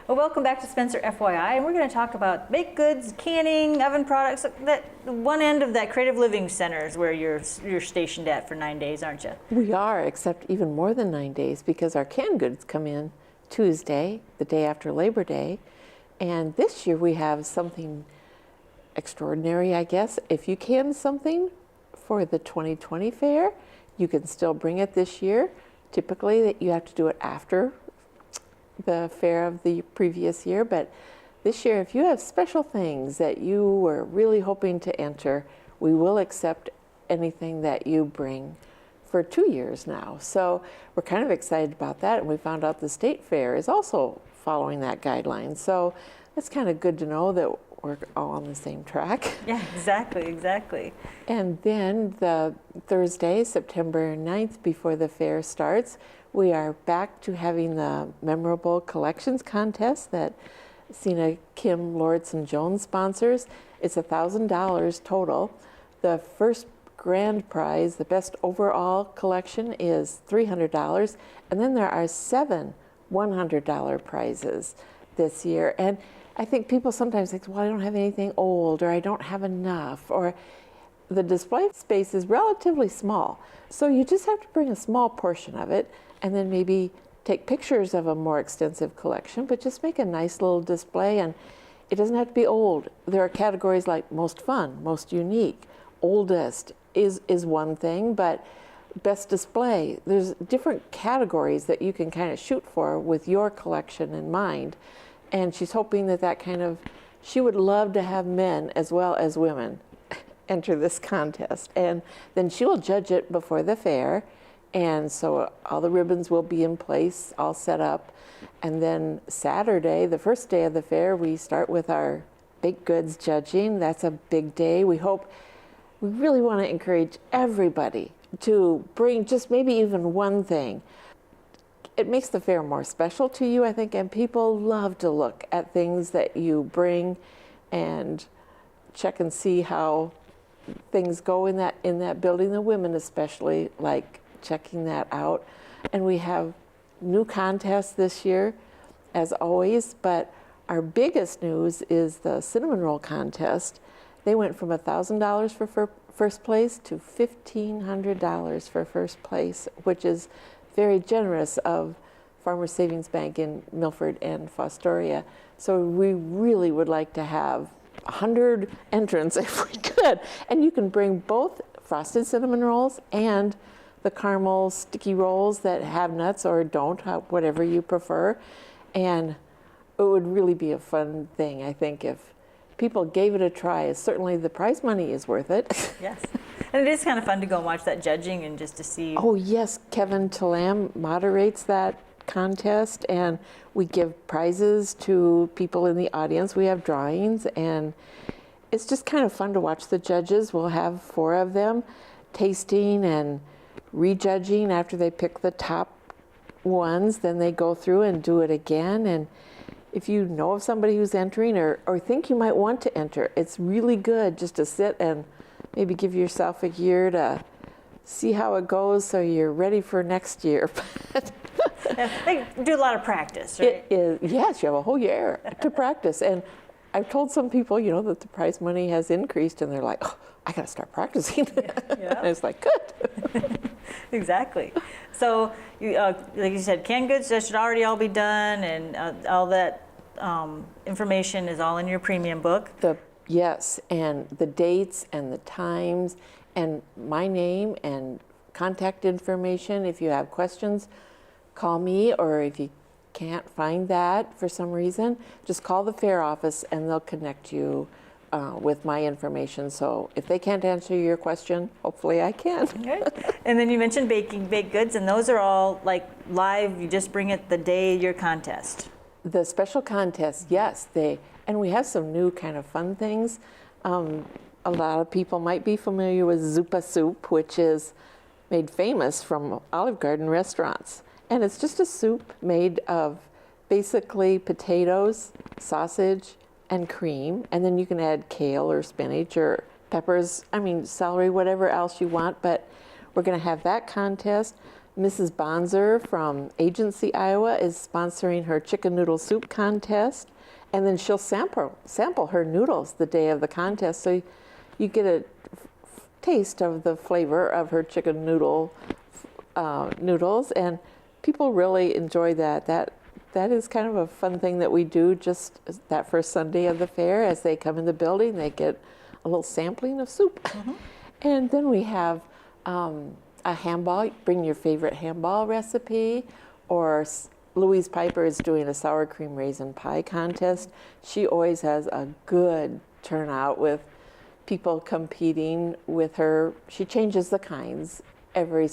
Well, welcome back to Spencer FYI, and we're going to talk about baked goods, canning, oven products. That one end of that creative living center is where you're stationed at for 9 days, aren't you? We are, except even more than 9 days, because our canned goods come in Tuesday, the day after Labor Day. And this year we have something extraordinary, I guess. If you can something for the 2020 fair, you can still bring it this year. Typically, that you have to do it after the fair of the previous year, but this year, if you have special things that you were really hoping to enter, we will accept anything that you bring for 2 years now. So we're kind of excited about that, and we found out the state fair is also following that guideline. So it's kind of good to know that we're all on the same track. Yeah, exactly. And then the Thursday, September 9th, before the fair starts, we are back to having the memorable collections contest that Sina Kim Lauritsen Jones sponsors. It's $1,000 total. The first grand prize, the best overall collection, is $300, and then there are 7 $100 prizes this year. And I think people sometimes think, well, I don't have anything old, or I don't have enough, or the display space is relatively small. So you just have to bring a small portion of it, and then maybe take pictures of a more extensive collection, but just make a nice little display. And it doesn't have to be old. There are categories like most fun, most unique, oldest is one thing, but best display. There's different categories that you can kind of shoot for with your collection in mind. And she's hoping that kind of, she would love to have men as well as women enter this contest. And then she will judge it before the fair. And so all the ribbons will be in place, all set up. And then Saturday, the first day of the fair, we start with our baked goods judging. That's a big day. We really want to encourage everybody to bring just maybe even one thing. It makes the fair more special to you, I think, and people love to look at things that you bring and check and see how things go in that building. The women especially like checking that out. And we have new contests this year, as always, but our biggest news is the cinnamon roll contest. They went from $1,000 for first place to $1,500 for first place, which is very generous of Farmers Savings Bank in Milford and Fostoria. So we really would like to have 100 entrants if we could. And you can bring both frosted cinnamon rolls and the caramel sticky rolls that have nuts or don't, whatever you prefer. And it would really be a fun thing, I think, if people gave it a try. Certainly the prize money is worth it. Yes. And it is kind of fun to go and watch that judging and just to see. Oh, yes. Kevin Talam moderates that contest, and we give prizes to people in the audience. We have drawings, and it's just kind of fun to watch the judges. We'll have 4 of them tasting and rejudging after they pick the top ones. Then they go through and do it again. And if you know of somebody who's entering or think you might want to enter, it's really good just to sit and maybe give yourself a year to see how it goes so you're ready for next year. Yeah, they do a lot of practice, right? It is, yes, you have a whole year to practice. And I've told some people, that the prize money has increased, and they're like, oh, I got to start practicing. Yeah. And it's like, good. Exactly. So, like you said, canned goods, that should already all be done, and all that information is all in your premium book. Yes, and the dates and the times and my name and contact information. If you have questions, call me, or if you can't find that for some reason, just call the fair office and they'll connect you with my information. So if they can't answer your question, hopefully I can. Okay. And then you mentioned baked goods, and those are all like live. You just bring it the day of your contest. The special contest, yes, and we have some new kind of fun things. A lot of people might be familiar with Zupa soup, which is made famous from Olive Garden restaurants. And it's just a soup made of basically potatoes, sausage, and cream. And then you can add kale or spinach or peppers, celery, whatever else you want. But we're going to have that contest. Mrs. Bonzer from Agency, Iowa is sponsoring her chicken noodle soup contest. And then she'll sample her noodles the day of the contest. So you get a taste of the flavor of her chicken noodles. And people really enjoy that. That is kind of a fun thing that we do just that first Sunday of the fair. As they come in the building, they get a little sampling of soup. Mm-hmm. And then we have a handball. Bring your favorite handball recipe. Or Louise Piper is doing a sour cream raisin pie contest. She always has a good turnout with people competing with her. She changes the kinds every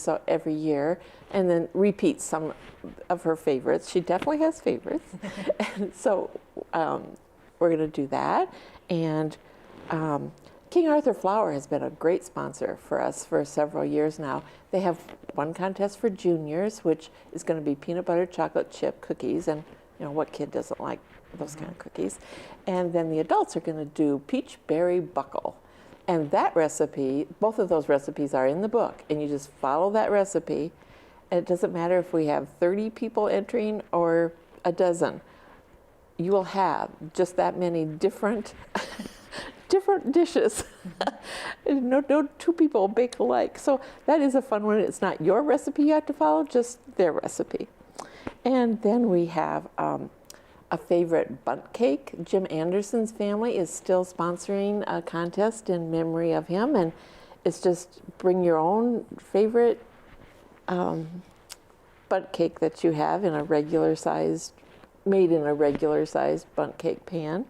year and then repeats some of her favorites. She definitely has favorites. And so we're going to do that. And King Arthur Flour has been a great sponsor for us for several years now. They have one contest for juniors, which is going to be peanut butter chocolate chip cookies. And you know, what kid doesn't like those kind of cookies? And then the adults are going to do peach berry buckle. And that recipe, both of those recipes are in the book, and you just follow that recipe. And it doesn't matter if we have 30 people entering or a dozen. You will have just that many different dishes. No two people bake alike. So that is a fun one. It's not your recipe you have to follow, just their recipe. And then we have a favorite bundt cake. Jim Anderson's family is still sponsoring a contest in memory of him, and it's just bring your own favorite bundt cake that you have in a regular sized, made in a regular sized bundt cake pan.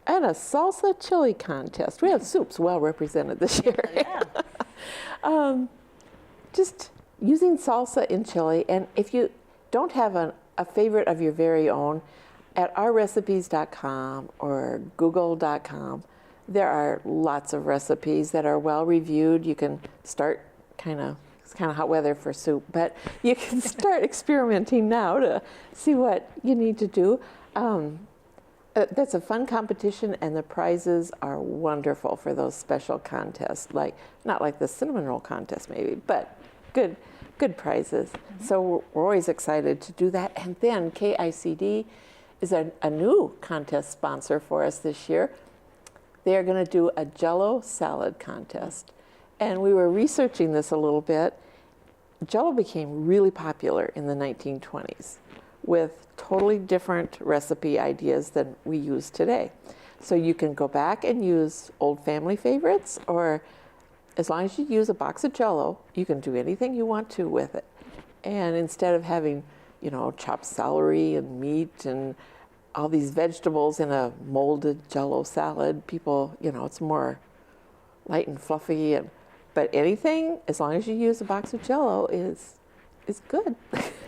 And a salsa chili contest. We have soups well represented this year. Yeah. Just using salsa in chili, and if you don't have a favorite of your very own, at ourrecipes.com or google.com, there are lots of recipes that are well reviewed. You can start it's kind of hot weather for soup, but you can start experimenting now to see what you need to do. That's a fun competition, and the prizes are wonderful for those special contests. Not like the cinnamon roll contest maybe, but good prizes. Mm-hmm. So we're always excited to do that. And then KICD is a new contest sponsor for us this year. They are going to do a Jell-O salad contest. And we were researching this a little bit. Jell-O became really popular in the 1920s with totally different recipe ideas than we use today. So you can go back and use old family favorites, or as long as you use a box of Jell-O, you can do anything you want to with it. And instead of having, chopped celery and meat and all these vegetables in a molded Jell-O salad, people, it's more light and fluffy. But anything, as long as you use a box of Jell-O, is good.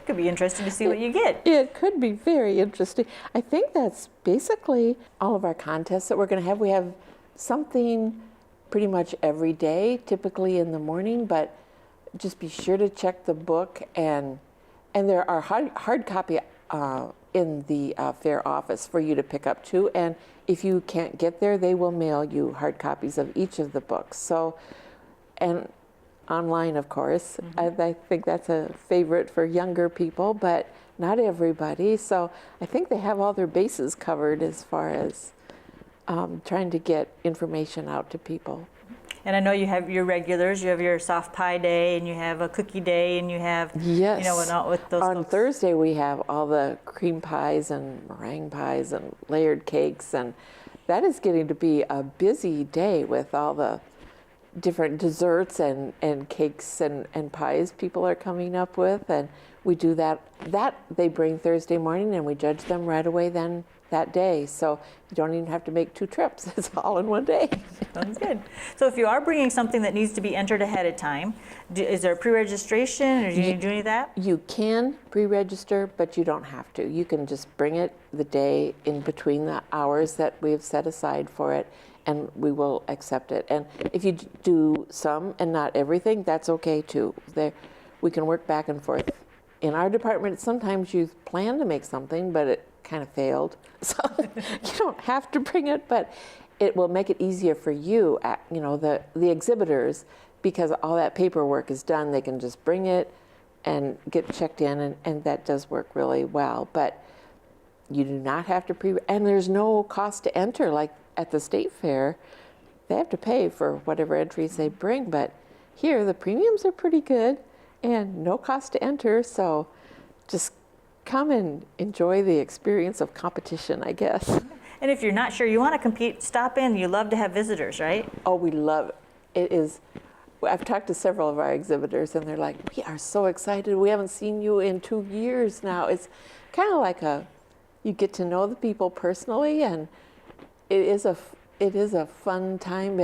Could be interesting to see what you get. It could be very interesting. I think that's basically all of our contests that we're going to have. We have something pretty much every day, typically in the morning, but just be sure to check the book. And there are hard copy in the fair office for you to pick up too. And if you can't get there, they will mail you hard copies of each of the books. So, and online, of course. Mm-hmm. I think that's a favorite for younger people, but not everybody. So I think they have all their bases covered as far as trying to get information out to people. And I know you have your regulars. You have your soft pie day, and you have a cookie day, and you have, yes. With those. On folks. Thursday, we have all the cream pies and meringue pies and layered cakes, and that is getting to be a busy day with all the different desserts and cakes and pies people are coming up with. And we do that they bring Thursday morning, and we judge them right away then that day. So you don't even have to make 2 trips. It's all in one day. Sounds good. So if you are bringing something that needs to be entered ahead of time, is there a pre-registration, or do you need to do any of that? You can pre-register, but you don't have to. You can just bring it the day in between the hours that we've set aside for it, and we will accept it. And if you do some and not everything, that's okay too. We can work back and forth. In our department, sometimes you plan to make something, but it kind of failed. So you don't have to bring it, but it will make it easier for you, the exhibitors, because all that paperwork is done, they can just bring it and get checked in, and that does work really well. But you do not have to and there's no cost to enter like at the state fair. They have to pay for whatever entries they bring, but here the premiums are pretty good and no cost to enter, so just come and enjoy the experience of competition, I guess. And if you're not sure you want to compete, stop in. You love to have visitors, right? Oh, we love it. It is. I've talked to several of our exhibitors, and they're like, "We are so excited. We haven't seen you in 2 years now." It's kind of like you get to know the people personally, and it is a fun time,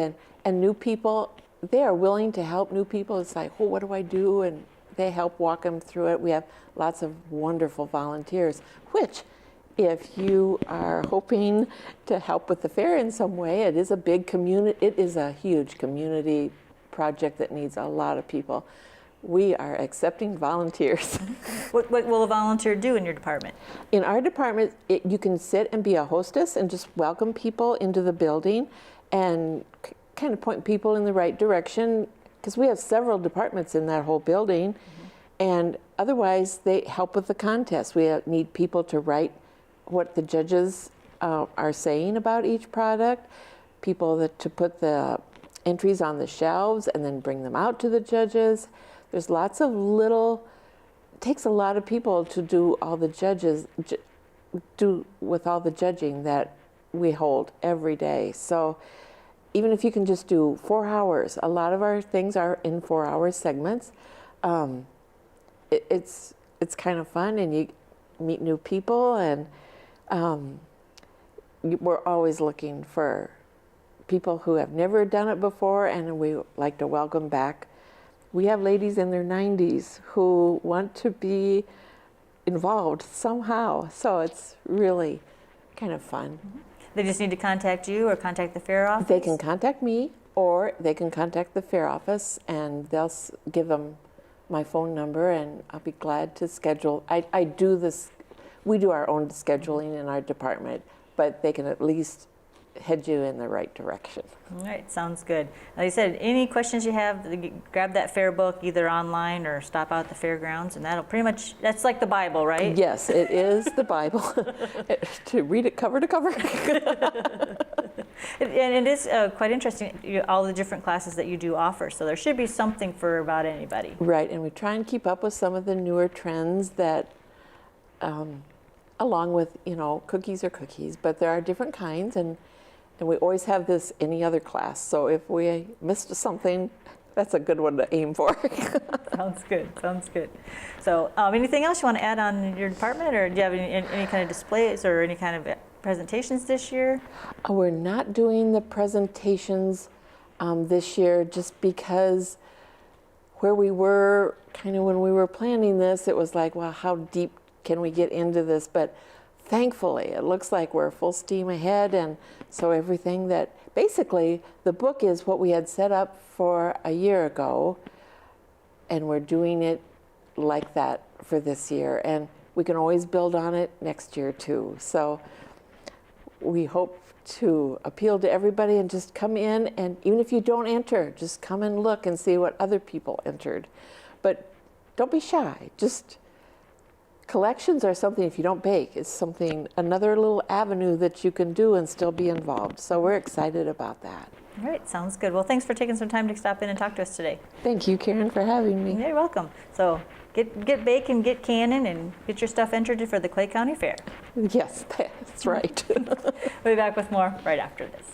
and new people, they are willing to help new people. It's like, "Oh, what do I do?" And they help walk them through it. We have lots of wonderful volunteers, which, if you are hoping to help with the fair in some way, it is a big community. It is a huge community project that needs a lot of people. We are accepting volunteers. What will a volunteer do in your department? In our department, you can sit and be a hostess and just welcome people into the building and kind of point people in the right direction, because we have several departments in that whole building. And otherwise, they help with the contest. We need people to write what the judges are saying about each product, people to put the entries on the shelves and then bring them out to the judges. There's lots of it takes a lot of people to do all the with all the judging that we hold every day. So even if you can just do 4 hours, a lot of our things are in 4-hour segments. It's kind of fun, and you meet new people, and we're always looking for people who have never done it before, and we like to welcome back. We have ladies in their 90s who want to be involved somehow, so it's really kind of fun. They just need to contact you or contact the fair office? They can contact me, or they can contact the fair office, and they'll give them my phone number, and I'll be glad to schedule. I do this, we do our own scheduling in our department, but they can at least head you in the right direction. All right, sounds good. Like I said, any questions you have, grab that fair book either online or stop out at the fairgrounds, and that's like the Bible, right? Yes, it is the Bible. To read it cover to cover. And it is quite interesting, all the different classes that you do offer, so there should be something for about anybody. Right, and we try and keep up with some of the newer trends that, along with, cookies are cookies, but there are different kinds, and we always have this any other class. So if we missed something, that's a good one to aim for. Sounds good. So anything else you want to add on your department, or do you have any kind of displays or any kind of presentations this year? We're not doing the presentations this year, just because where we were kind of when we were planning this, it was like, well, how deep can we get into this? But thankfully, it looks like we're full steam ahead, and so everything that, basically, the book is what we had set up for a year ago, and we're doing it like that for this year, and we can always build on it next year too. So we hope to appeal to everybody and just come in, and even if you don't enter, just come and look and see what other people entered. But don't be shy. Just collections are something, if you don't bake, it's something, another little avenue that you can do and still be involved. So we're excited about that. All right, sounds good. Well, thanks for taking some time to stop in and talk to us today. Thank you, Karen, for having me. You're welcome. So get baking, get canning, and get your stuff entered for the Clay County Fair. Yes, that's right. We'll be back with more right after this.